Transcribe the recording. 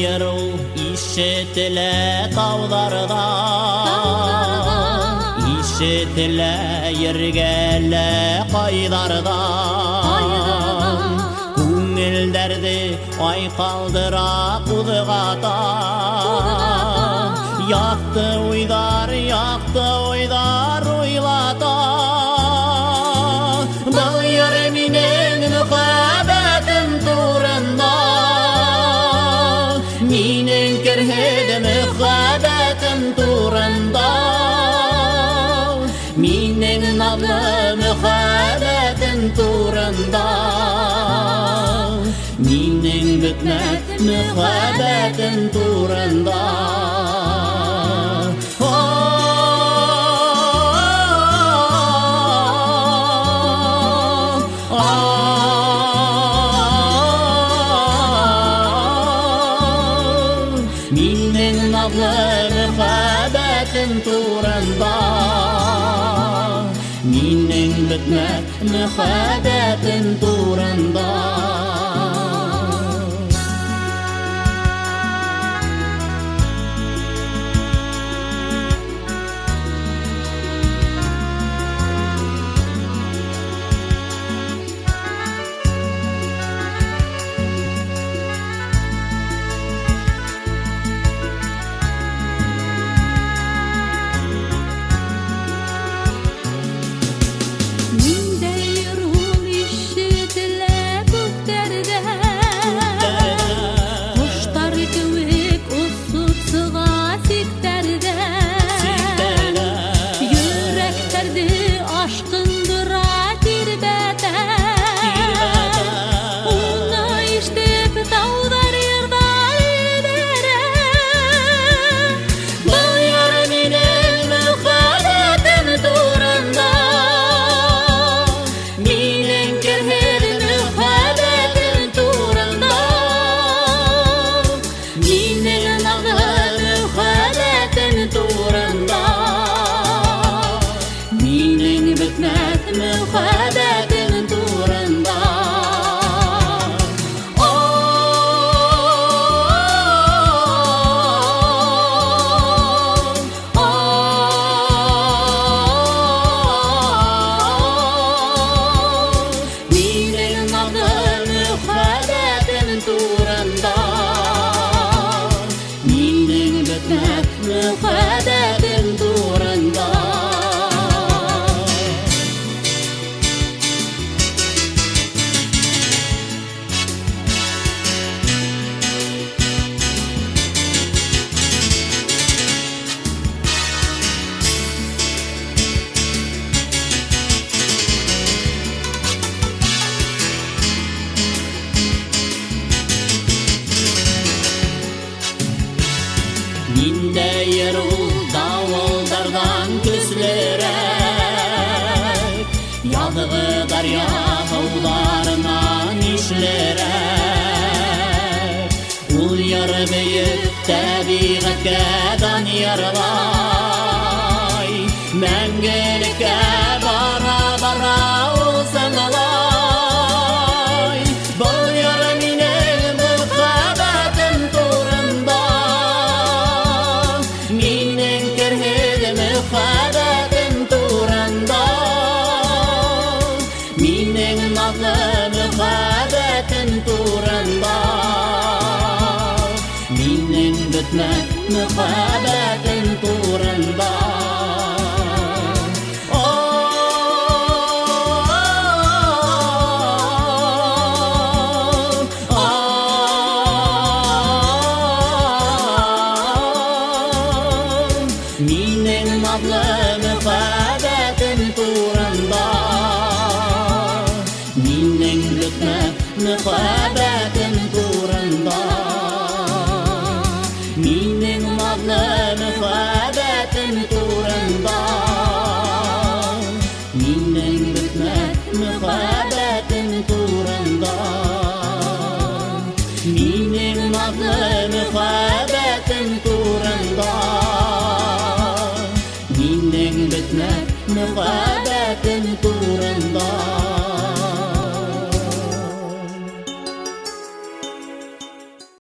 айыру ишетілі таударда, ишетілі ергелі қайдарда, көңілдерді айқалдыра құдығата. Яқты ойдар ойлата. Бұл ер менің мұхаббәтім турында, менің керхеді мұхаббәтім турында, менің надлы мұхаббәтім турында, менің бүтмәт мұхаббәтім турында. Minning nazlı muhabbetim turanda, minning bitmez muhabbetim turanda. Minde yerul davuldardan küslerek, yadığı darya havlarından işlerek, ul yarı büyük tabiatke daniyarlay, мәңгілікке бара узанлай. Бұл яры менің мұхаббәтім турында, менің керхеді мұхаббәтім турында, менің надлы мұхаббәтім турында, менің бүтмәт мұхаббәтім турында. Minning nazlı muhabbetim turanda, minning bitmez muhabbetim turanda, minning nazlı muhabbetim turanda, minning bitmez muhabbetim turanda, minning nazlı muhabbetim turanda. Minning bitmez muhabbetim turanda.